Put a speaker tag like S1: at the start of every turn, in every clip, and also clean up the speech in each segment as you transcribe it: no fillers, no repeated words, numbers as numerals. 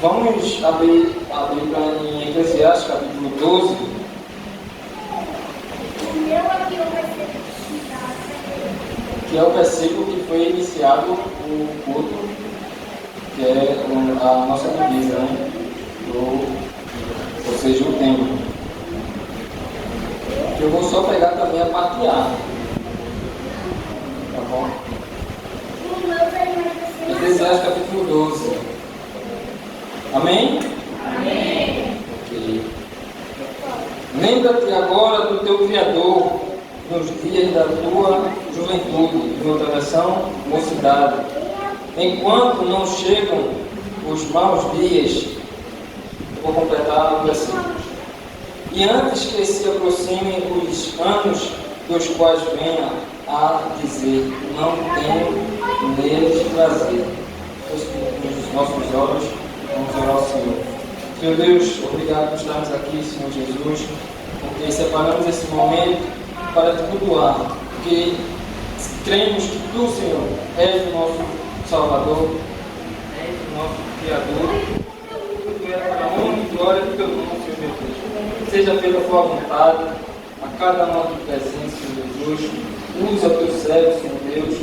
S1: Vamos abrir a Bíblia em Eclesiastes, capítulo 12. Que é o versículo que foi iniciado o culto, que é a nossa divisa, né? Ou seja, o tema. Eu vou só pegar também a parte A. Tá bom? Eclesiastes capítulo 12. Amém?
S2: Amém.
S1: Okay. Lembra-te agora do teu Criador nos dias da tua juventude, em outra versão, mocidade, enquanto não chegam os maus dias. Vou completar o versículo. E antes que se aproximem os anos dos quais venha a dizer, não tenho neles prazer. Os nossos olhos, vamos orar ao Senhor. Senhor Deus, obrigado por estarmos aqui, Senhor Jesus, porque separamos esse momento para te cultuar, porque cremos que Tu, Senhor, és o nosso Salvador, és o nosso Criador. Tu és para a honra e glória do Teu nome, Senhor Jesus. Seja pela Tua vontade, a cada um aqui presente, Senhor Jesus. Usa o Teu servo, Senhor Deus,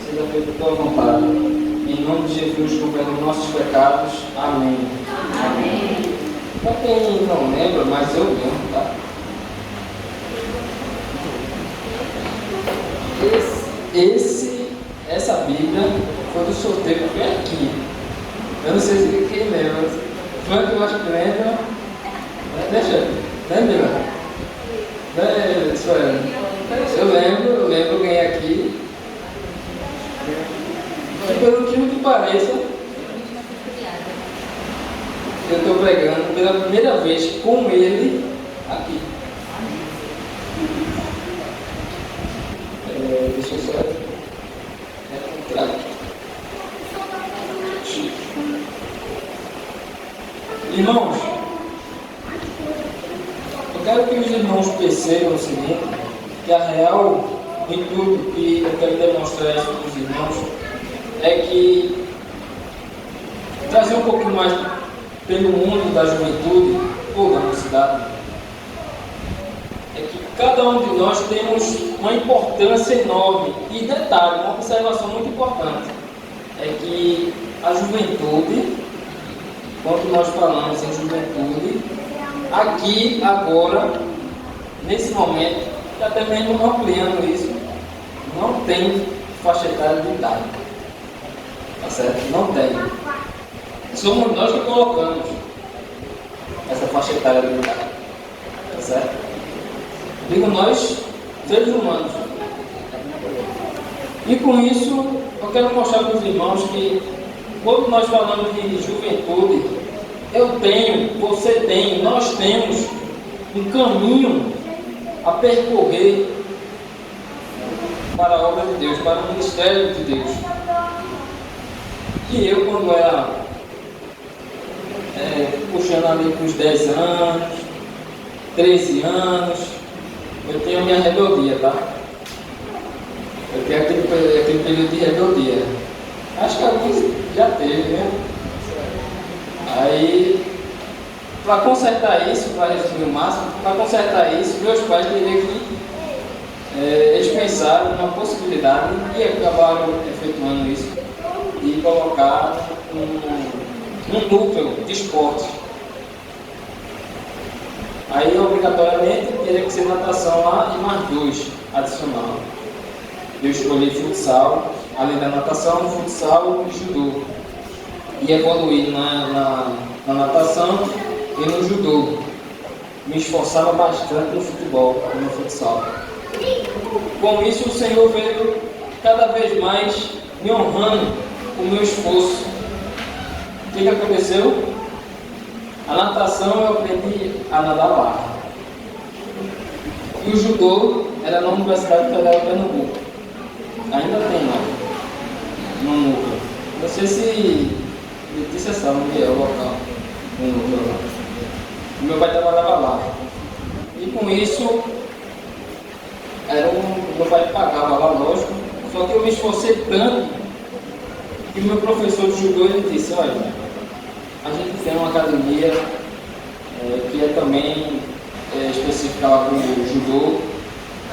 S1: seja pela Tua vontade. Em nome de Jesus, governe nossos pecados. Amém.
S2: Amém.
S1: Para quem não lembra, mas eu lembro, tá? Essa Bíblia foi do sorteio que foi aqui. Eu não sei se quem lembra. Frank, eu acho que lembra. Deixa. Lembra? Eu lembro, eu ganhei aqui. E pelo que pareça, eu estou pregando pela primeira vez com ele aqui. Deixa eu só encontrar. Irmãos, eu quero que os irmãos percebam o seguinte, que a real intuito que eu quero demonstrar isso para os irmãos é que trazer um pouquinho mais pelo mundo da juventude ou da mocidade, é que cada um de nós temos uma importância enorme. E detalhe, uma observação muito importante, é que a juventude, quando nós falamos em juventude, aqui, agora, nesse momento, e até mesmo ampliando isso, não tem faixa etária de idade. Tá certo? Não tem. Somos nós que colocamos essa faixa etária de idade. Tá certo? Digo nós, seres humanos. E com isso, eu quero mostrar para os irmãos que quando nós falamos de juventude, eu tenho, você tem, nós temos um caminho a percorrer para a obra de Deus, para o ministério de Deus. E eu, quando era puxando ali com os 10 anos, 13 anos, eu tenho a minha rebeldia, tá? Eu tenho aquele período de rebeldia. Acho que alguns já teve, né? Aí, para consertar isso, para resumir o máximo, para consertar isso, meus pais teriam que eles pensaram na possibilidade e acabaram efetuando isso, de colocar um núcleo de esportes. Aí, obrigatoriamente, teria que ser natação lá e mais 2 adicional. Eu escolhi futsal, além da natação, futsal e judô. E evoluí na natação e no judô. Me esforçava bastante no futebol e no futsal. Com isso, o Senhor veio cada vez mais me honrando com o meu esforço. O que aconteceu? A natação eu aprendi a nadar barra. E o judô era na Universidade Federal de Pernambuco. Ainda tem lá, no núcleo. Não sei se Letícia sabe onde é o local, no núcleo lá. O meu pai trabalhava lá. E com isso, meu pai pagava lá, lógico. Só que eu me esforcei tanto E o meu professor de judô, ele disse, olha, a gente tem uma academia que é também específica lá para o judô,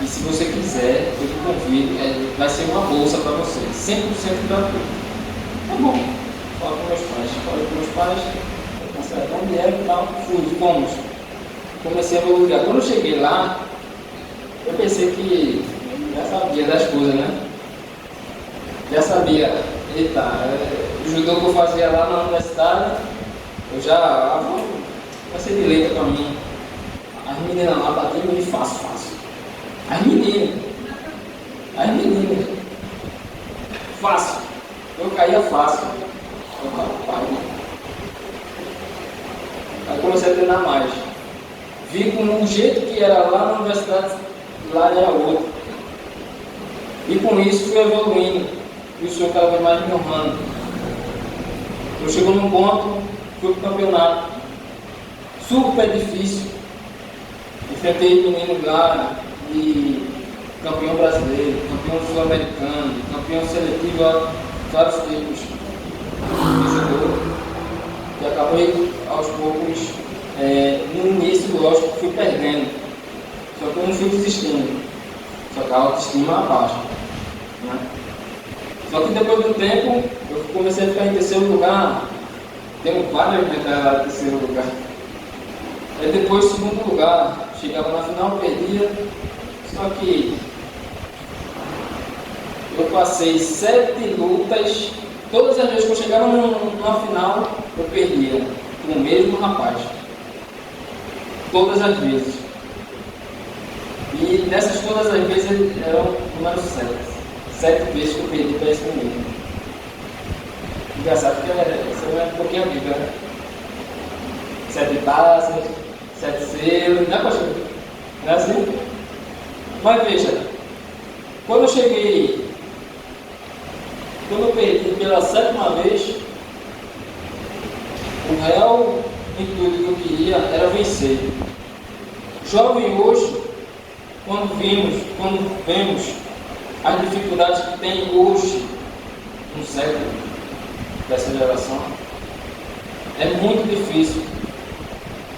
S1: e se você quiser, eu te convido, vai ser uma bolsa para você, 100% gratuito. Tá bom, fala com meus pais, acertar um dinheiro e tal, fomos. Comecei a voluntariar. Quando eu cheguei lá, eu pensei que já sabia das coisas, né? Já sabia, eita, o judô que eu fazia lá na universidade, eu já, vai ser de letra para mim. As meninas lá batiam e fácil. As meninas, fácil. Eu caía fácil. Aí comecei a treinar mais. Vi como o jeito que era lá na universidade, lá era outro. E com isso fui evoluindo. E o Senhor cada vez mais me honrando. Eu chego num ponto, fui para o campeonato. Super difícil. Enfrentei meninos lá de campeão brasileiro, campeão sul-americano, campeão seletivo, vários tipos de judô. E acabei aos poucos, no início, lógico, fui perdendo. Só que eu não fui desistindo. Só que a autoestima abaixa. Né? Só que depois do tempo, eu comecei a ficar em terceiro lugar. Tenho várias medalhas lá em terceiro lugar. Aí depois, segundo lugar, chegava na final, perdia. Só que eu passei 7 lutas. Todas as vezes que eu chegava numa final, eu perdia com o mesmo rapaz. Todas as vezes. E nessas todas as vezes ele era o número 7. 7 vezes que eu perdi para esse menino. Engraçado que você vai um pouquinho a vida, né? 7 taças, 7 selos, né, pastor? Não é assim? Mas veja, quando eu perdi pela 7ª vez, o real intuito que eu queria era vencer. Jovem hoje, quando vemos as dificuldades que tem hoje no século dessa geração, é muito difícil.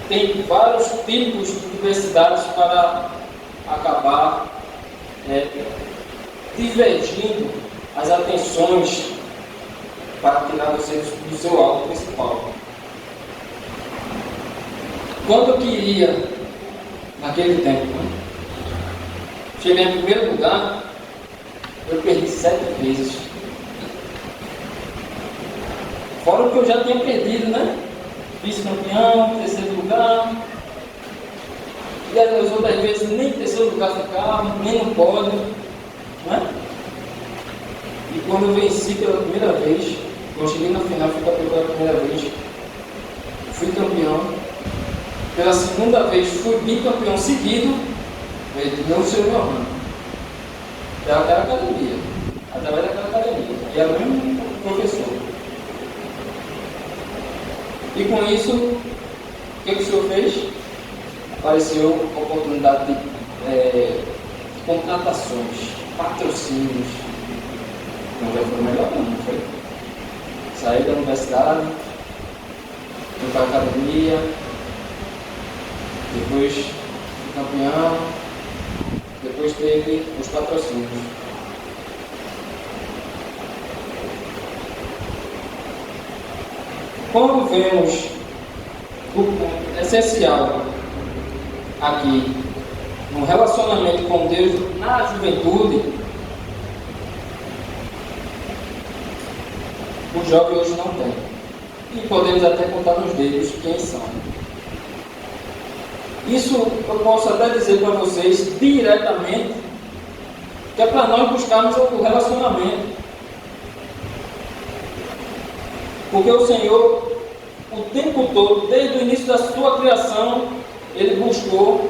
S1: Tem vários tipos de diversidades para acabar divergindo as atenções para tirar você do seu alvo principal. Quando eu queria, naquele tempo, cheguei em primeiro lugar, eu perdi 7 vezes. Fora o que eu já tinha perdido, né? Vice-campeão, terceiro lugar. E as outras vezes nem terceiro lugar ficava, nem no pódio. Né? E quando eu venci pela primeira vez, quando eu cheguei na final, fui campeão pela primeira vez, fui campeão. Pela segunda vez, fui bicampeão seguido, não sei o meu nome. Daquela academia, através daquela academia. E era o mesmo professor. E com isso, o que o senhor fez? Apareceu a oportunidade de contratações, patrocínios. Não já foi melhor, não foi? Saí da universidade, fui para a academia, depois fui campeão, depois teve os patrocínios. Quando vemos o essencial aqui no relacionamento com Deus na juventude, o jovem hoje não tem. E podemos até contar nos dedos quem são. Isso eu posso até dizer para vocês diretamente, que é para nós buscarmos o relacionamento. Porque o Senhor, o tempo todo, desde o início da sua criação, Ele buscou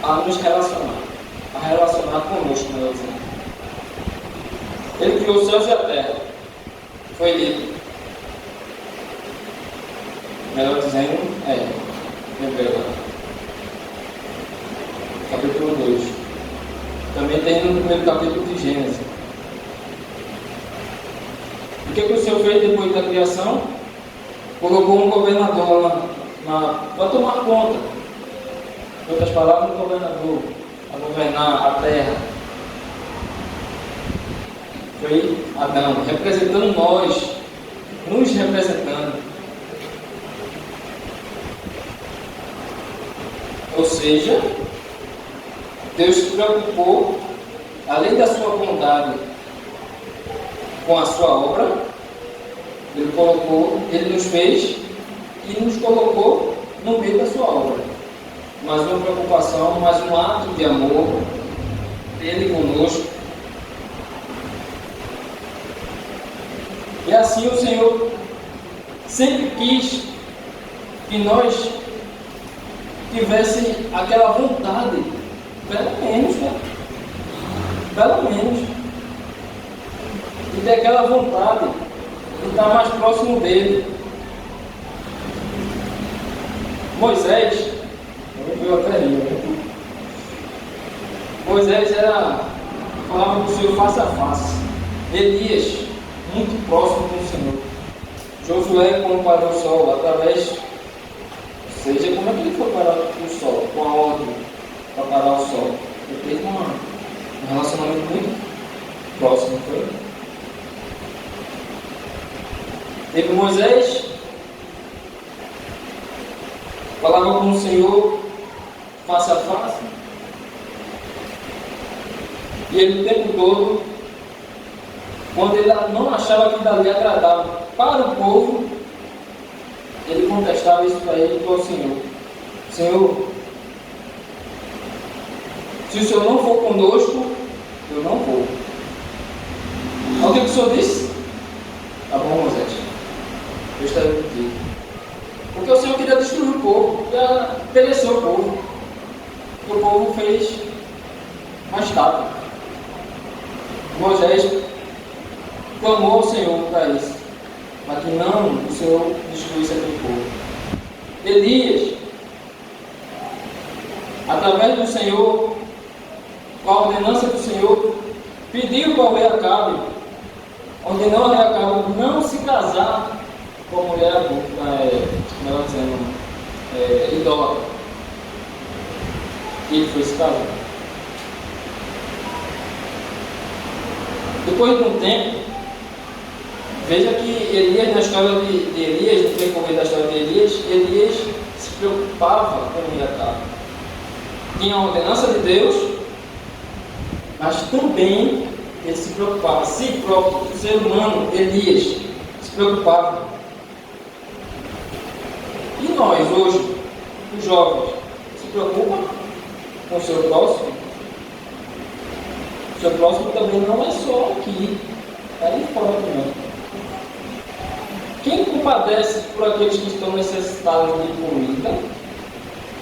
S1: a nos relacionar, a relacionar conosco, meu Deus. Ele criou os céus e a terra. Foi dito. Melhor dizendo, lembrei agora. Capítulo 2. Também tem no primeiro capítulo de Gênesis. O que o Senhor fez depois da criação? Colocou um governador lá para tomar conta. Em outras palavras, um governador a governar a terra. Foi Adão, representando nós, nos representando. Ou seja, Deus se preocupou, além da sua bondade, com a sua obra. Ele nos fez e nos colocou no meio da sua obra. Mais uma preocupação, mais um ato de amor dele conosco. E assim o Senhor sempre quis que nós tivesse aquela vontade, pelo menos, né? Pelo menos, de ter aquela vontade de estar mais próximo dele. Moisés, eu até rio, Moisés falava com o Senhor face a face. Elias, muito próximo com o Senhor. Josué, quando parou o sol, através, ou seja, como é que ele foi parar o sol? Com a ordem para parar o sol. Ele teve um relacionamento muito próximo, foi? Teve Moisés, falava com o Senhor face a face, e ele o tempo todo, quando ele não achava que dali agradava para o povo, ele contestava isso para ele e para o Senhor: Senhor, se o Senhor não for conosco, eu não vou. Olha o que o Senhor disse: tá bom, Moisés, eu estarei contigo. Porque o Senhor queria destruir o povo, queria perecer o povo. E o povo fez uma estátua. Moisés clamou ao Senhor para isso, mas que não o Senhor destruísse aquele povo. Elias, através do Senhor, com a ordenança do Senhor, pediu para o rei Acabe, ordenou ao rei Acabe não se casar com a mulher, melhor dizendo, idólatra. E ele foi se casar. Depois de um tempo, veja que Elias, na história de Elias, no decorrer da história de Elias se preocupava com o rei Acabe. Tinha a ordenança de Deus, mas também ele se preocupava, si próprio, o ser humano, Elias, se preocupava. E nós, hoje, os jovens, se preocupam com o seu próximo? O seu próximo também não é só aqui, é ali fora também. Quem compadece por aqueles que estão necessitados de comida,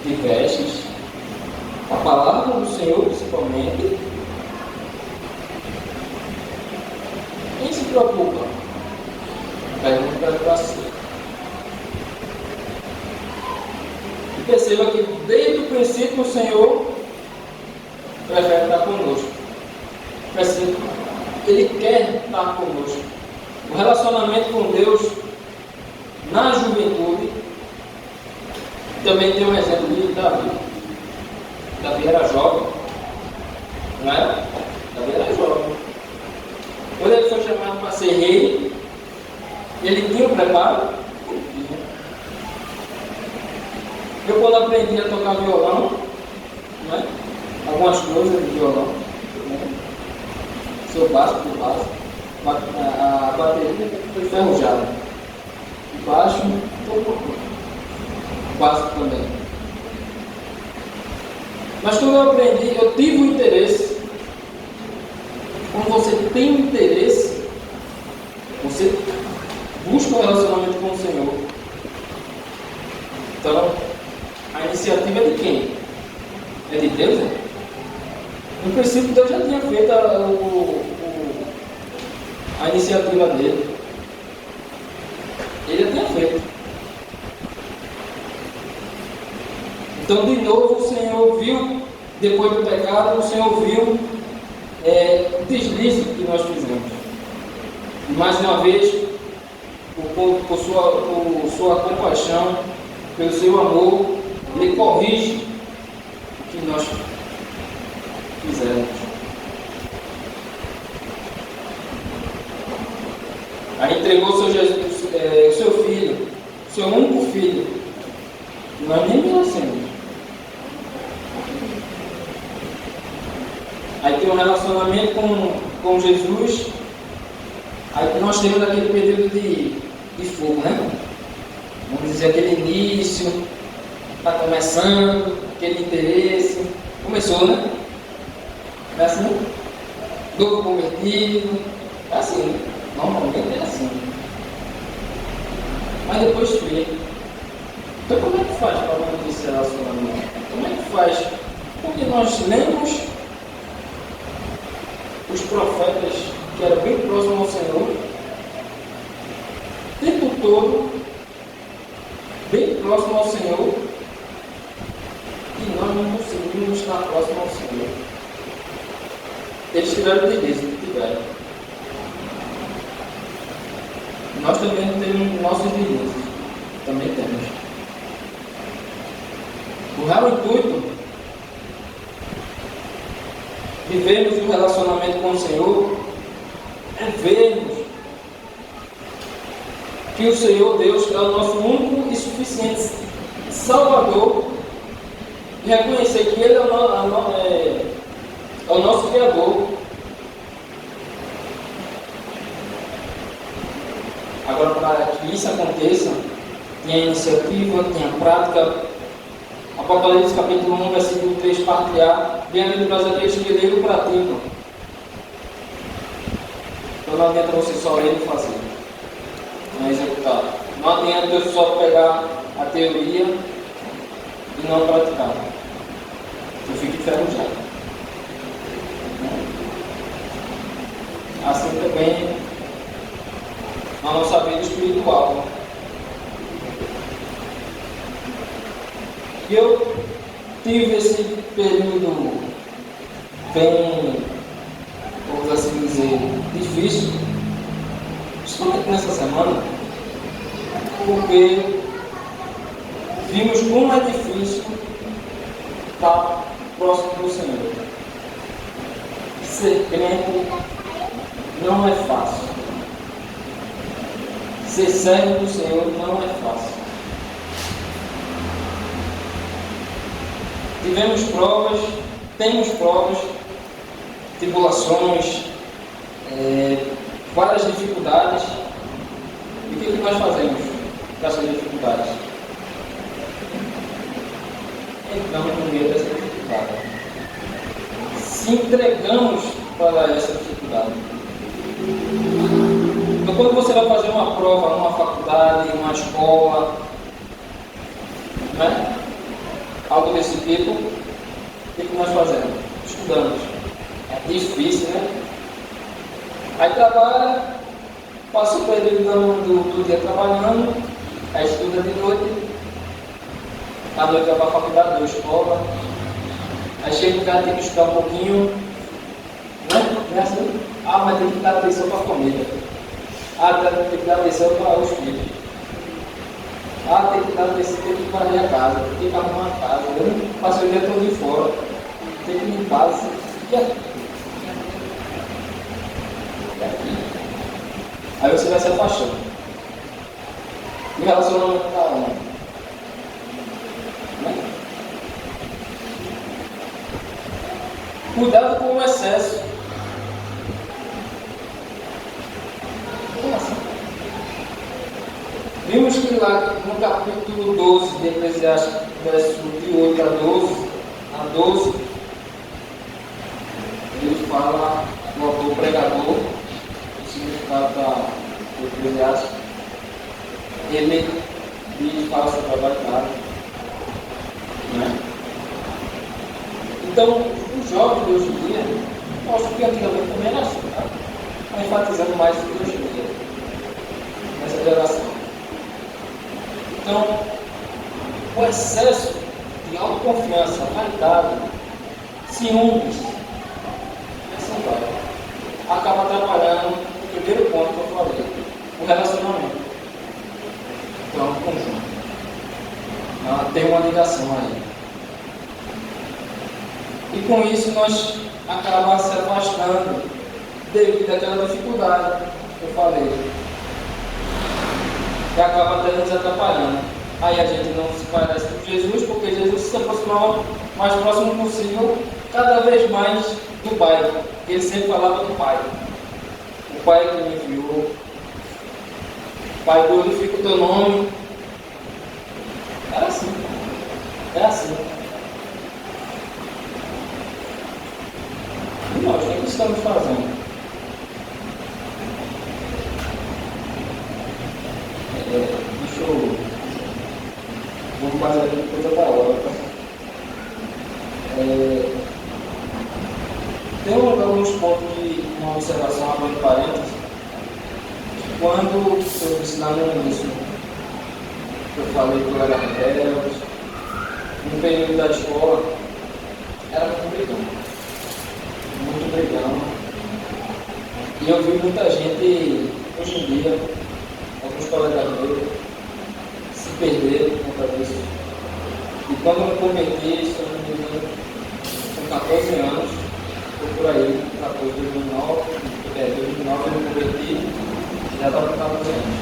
S1: de vestes, a palavra do Senhor principalmente? Quem se preocupa? Pergunta para si. E perceba que desde o princípio o Senhor prefere estar conosco. Ele quer estar conosco. O relacionamento com Deus na juventude também tem um exemplo de Davi. Davi era jovem, não era? Davi era jovem. Quando ele foi chamado para ser rei, ele tinha o preparo? Eu, quando aprendi a tocar violão, né? Algumas coisas de violão, né? Seu básico, a bateria foi enferrujada. O baixo, o básico também. Mas quando eu aprendi, eu tive um interesse. Quando você tem um interesse, você busca um relacionamento com o Senhor. Então, a iniciativa é de quem? É de Deus, né? No princípio, Deus já tinha feito a iniciativa dele. Ele já tinha feito. Então, de novo, o Senhor viu, depois do pecado, o Senhor viu o deslize que nós fizemos. E mais uma vez, por sua compaixão, pelo seu amor, Ele corrige o que nós fizemos. Aí entregou o seu filho, o seu único filho. Nós nem merecemos. Aí tem um relacionamento com Jesus. Aí nós temos aquele período de fogo, né? Vamos dizer, aquele início, está começando, aquele interesse. Começou, né? É assim? Novo convertido. É assim. Normalmente é assim. Mas depois fica. Então como é que faz para manter esse relacionamento? Como é que faz? Porque nós lemos os profetas que eram bem próximos ao Senhor, o tempo todo, bem próximo ao Senhor, e nós não conseguimos estar próximo ao Senhor. Eles tiveram delícia, tiveram. Nós também temos nossos delícias, também temos. O real intuito de vermos um relacionamento com o Senhor é vermos que o Senhor Deus é o nosso único e suficiente Salvador, e reconhecer que Ele é o nosso Criador. Agora, para que isso aconteça, tem a iniciativa, tem a prática. Apocalipse capítulo 1, versículo 3, parte A. Bem-aventurados aqueles que leram e praticam. Então não adianta você só ler e fazer, não executar. Não adianta eu só pegar a teoria e não praticar. Eu fico enferrujado. Assim também na nossa vida espiritual. E eu tive esse período bem, vamos assim dizer, difícil, principalmente nessa semana, porque vimos como é difícil estar próximo do Senhor. Ser crente não é fácil. Ser servo do Senhor não é fácil. Tivemos provas, temos provas, tribulações, várias dificuldades. E o que nós fazemos com essas dificuldades? Entramos no meio dessa dificuldade. Se entregamos para essa dificuldade. Então, quando você vai fazer uma prova numa faculdade, numa escola, né? Algo desse tipo, o que nós fazemos? Estudamos. É difícil, né? Aí trabalha, passa o período do dia trabalhando, aí estuda de noite, à noite vai para a faculdade ou escola, aí chega em casa, tem que estudar um pouquinho, né? Não é assim? Ah, mas tem que dar atenção para a família. Ah, tem que dar atenção para os filhos. Ah, tem que dar atenção, tem que varrer a casa, tem que arrumar a casa. Eu não passo o dia todo de fora, tem que limpar assim. E aqui? E aqui? Aí você vai se afastando. E o relacionamento está onde? Né? Cuidado com o excesso. Como assim? Vimos que lá no capítulo 12 de Eclesiastes, verso de 8 a 12, ele fala, o autor pregador, o significado do Eclesiastes, ele fala sobre a vaidade. Né? Então, os jovens de hoje em dia, acho que antigamente também era assim, tá? Estão enfatizando mais do que hoje em dia, nessa geração. Então, o excesso de autoconfiança, vaidade, ciúmes, essa vai, acaba atrapalhando o primeiro ponto que eu falei. relacionamento. Então, é um conjunto. Tem uma ligação aí. E com isso nós acabamos se afastando devido àquela dificuldade que eu falei. E acaba até nos atrapalhando. Aí a gente não se parece com Jesus, porque Jesus se aproximava o mais próximo possível, cada vez mais do Pai. Ele sempre falava do Pai. O Pai que me enviou. Pai, glorifica o teu nome. Era assim. É assim. E nós, o que estamos fazendo? Deixa eu... Vou fazer aqui coisa da hora. Tem alguns pontos de uma observação, abrindo parênteses. Quando eu disse lá no início, eu falei que eu era rebelde, no período da escola, era muito brigão. Muito brigão. E eu vi muita gente, hoje em dia, alguns colegas meus, se perderam por conta disso. E quando eu me converti, se eu não me engano, com 14 anos, foi por aí, 14, 2009, 2009 eu me converti, já estava com 14 anos.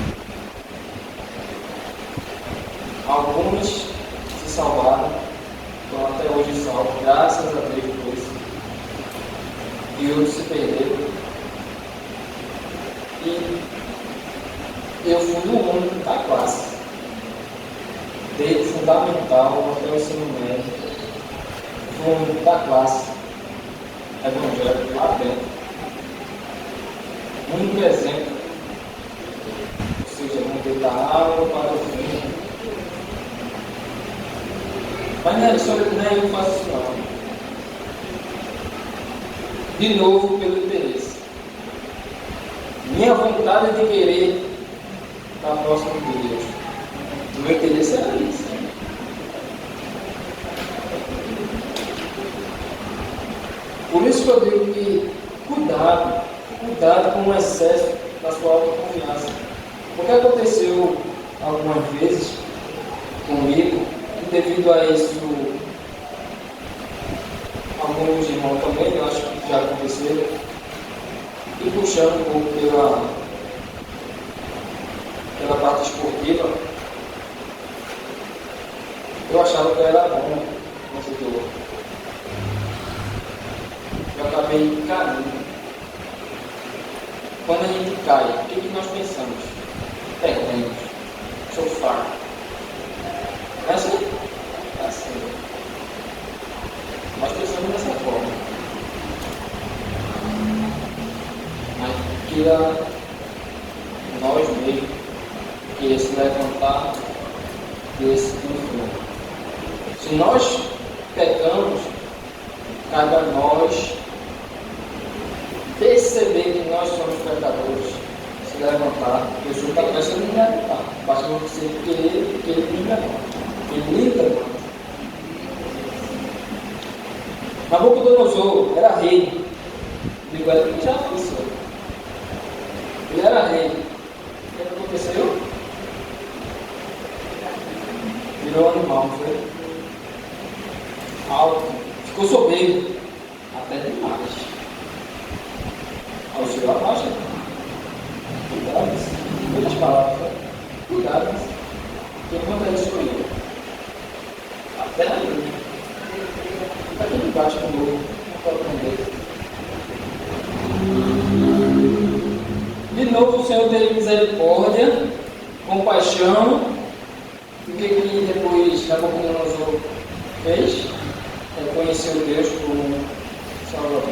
S1: Alguns se salvaram, estão até hoje salvos, graças a Deus por isso. E outros se perderam. E eu fui o único da classe, desde o fundamental até o ensino médio. Fui o único da classe evangélico lá dentro. O único exemplo, ou seja, mudei da aula para o fim. Mas não é só eu que faço isso não. De novo, pelo interesse. Minha vontade de querer estar próximo de Deus. O meu interesse era isso. Por isso que eu digo que cuidado com o excesso da sua autoconfiança. Porque aconteceu algumas vezes comigo, e devido a isso, alguns irmãos também, eu acho que já aconteceu, e puxando um pouco pela parte esportiva, eu achava que eu era bom vencedor. Eu acabei caindo. Quando a gente cai, o que nós pensamos? Perdemos, sou fraco. Não é assim? É assim. Nós pensamos dessa forma. Mas queira nós mesmos, querer se levantar desse confronto. Se nós pecamos, cabe a nós perceber que nós somos pecadores, se levantar. O senhor está pensando em levantar. Basta você querer que ele me levanta. Ele me levanta. Nabucodonosor era rei. Digo, era que já aconteceu. Ele era rei. O que aconteceu? Virou animal, não foi? Alto. Ficou soberbo. Até demais. Ao Senhor abaixa. Cuidado. Muitas palavras. Cuidado. Quem manda isso foi eu. Até ali. Está aqui embaixo com o novo. Para aprender. De novo o Senhor teve misericórdia, compaixão. O que depois Nabucodonosor fez? Reconheceu Deus como Salvador.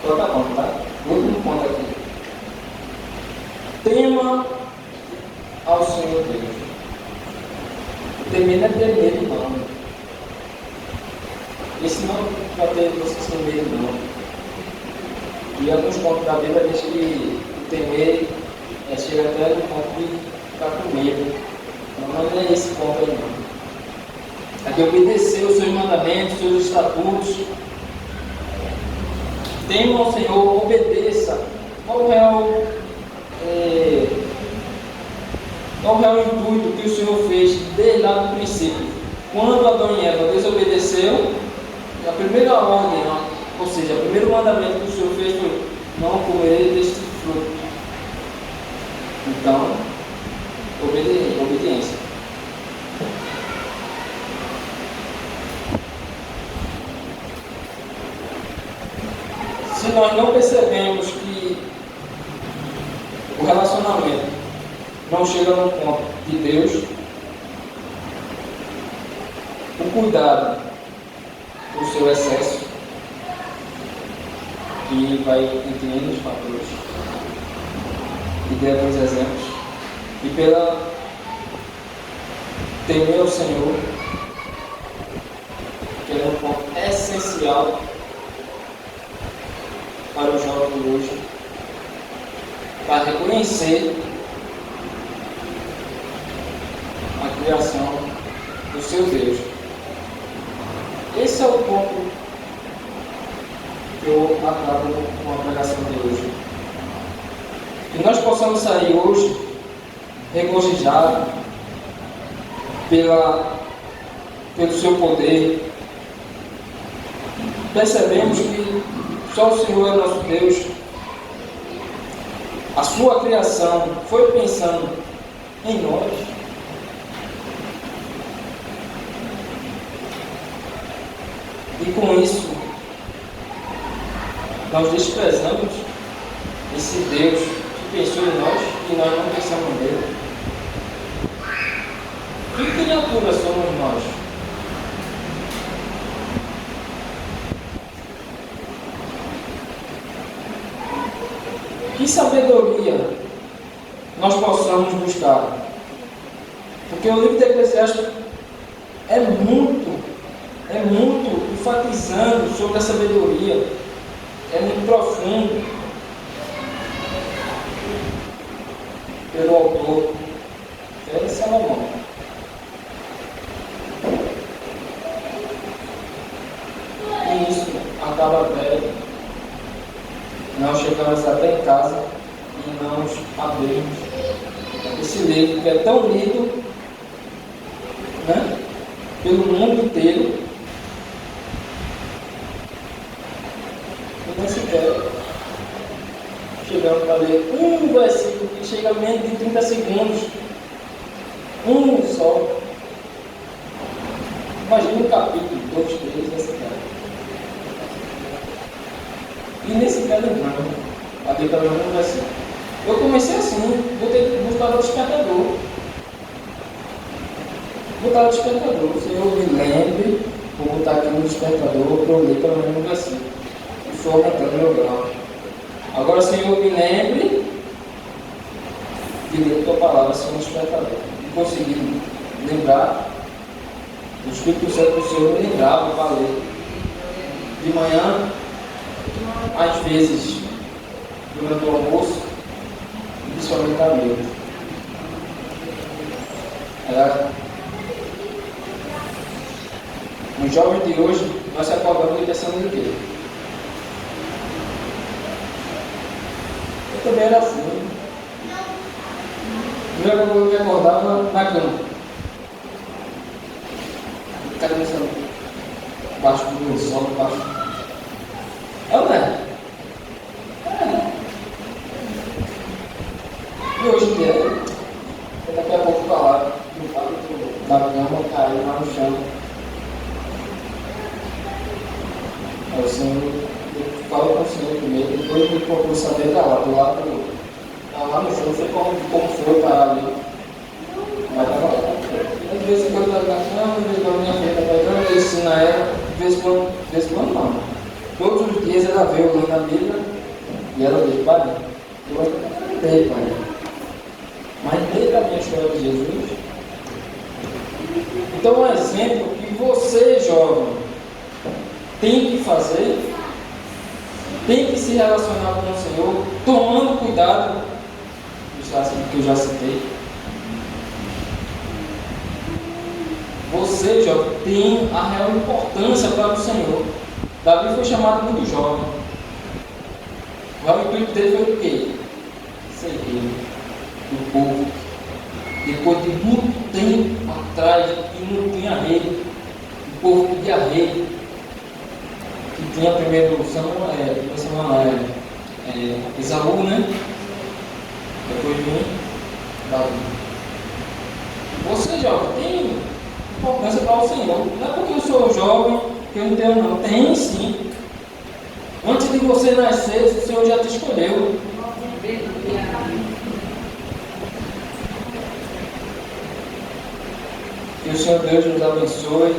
S1: Então tá bom, tá? Último ponto aqui. Tema ao Senhor Deus. Temer não é ter medo, não. Esse não vai ter vocês sem medo, não. E alguns pontos da Bíblia diz que o temer chega até no ponto de ficar com medo. Não é esse ponto aí, não. É de obedecer os seus mandamentos, os seus estatutos. tema ao Senhor, obedeça. Qual o real intuito que o Senhor fez desde lá do princípio? Quando Adão e Eva desobedeceu, a primeira ordem, ou seja, o primeiro mandamento que o Senhor fez foi: não comer deste fruto. Então, obediência. Se nós não percebemos que o relacionamento não chega no ponto de Deus, o cuidado do seu excesso, e vai entender os fatores, e der alguns exemplos, e pela temer ao Senhor, que é um ponto essencial para o jovem de hoje, para reconhecer a criação do seu Deus. Esse é o ponto que eu acabo com a pregação de hoje. Que nós possamos sair hoje regozijados pelo seu poder. Percebemos que só o Senhor é nosso Deus. A sua criação foi pensando em nós. E com isso, nós desprezamos esse Deus que pensou em nós e nós não pensamos nele. Que criatura somos nós? Que sabedoria nós possamos buscar? Porque o livro de Eclesiastes é muito enfatizando sobre a sabedoria, é muito profundo pelo autor, que é Salomão. E isso acaba velho. Nós chegamos até em casa e não abrimos esse livro que é tão lido, né, pelo mundo inteiro. E nem sequer chegamos para ler um versículo que chega a menos de 30 segundos. Um só. Imagina um capítulo, 2, 3, essa cara. E nesse caso não, a Bíblia não vai assim. Eu comecei assim, botar o despertador. Botar o despertador. Se eu me lembre, vou botar aqui no despertador para eu ler pelo menos um versículo. E for aumentando meu grau. Agora, se eu me lembre de ler a tua palavra assim no despertador. E conseguir lembrar, o Espírito Santo do Senhor me lembrava para ler. De manhã, às vezes, durante o almoço, e principalmente à noite. No jovem de hoje, nós se acordamos pensando em quê? Eu também era assim. Primeiro eu me acordava na cama. Cabeça baixo do lençol, baixo. É ou não é? E hoje em dia, daqui a pouco está lá, na cama, caiu lá no chão. Aí o Senhor, eu falo com o Senhor primeiro, depois eu procuro saber, está lá, do lado, está lá no chão, não sei como foi parar ali. Mas estava lá. Às vezes quando eu estava na cama, às vezes quando minha filha está pegando, eu ensino a ela, de vez em quando não. Todos os dias ela veio lendo a Bíblia e ela disse: pai, eu acreditei, pai. Mas desde a minha história de Jesus. Então, um exemplo que você, jovem, tem que fazer, tem que se relacionar com o Senhor, tomando cuidado do que eu já citei. Você, jovem, tem a real importância para o Senhor. Davi foi chamado muito jovem. Já o intuito dele foi o quê? Servir o povo. Depois de muito tempo atrás, que não tinha rei, o povo pedia rei, que tinha primeiro Esaú, né? Depois vem Davi. Você, jovem, tem importância para o Senhor. Não é porque eu sou jovem que eu não tenho, não. Tem sim. Antes de você nascer, o Senhor já te escolheu. Que o Senhor Deus nos abençoe.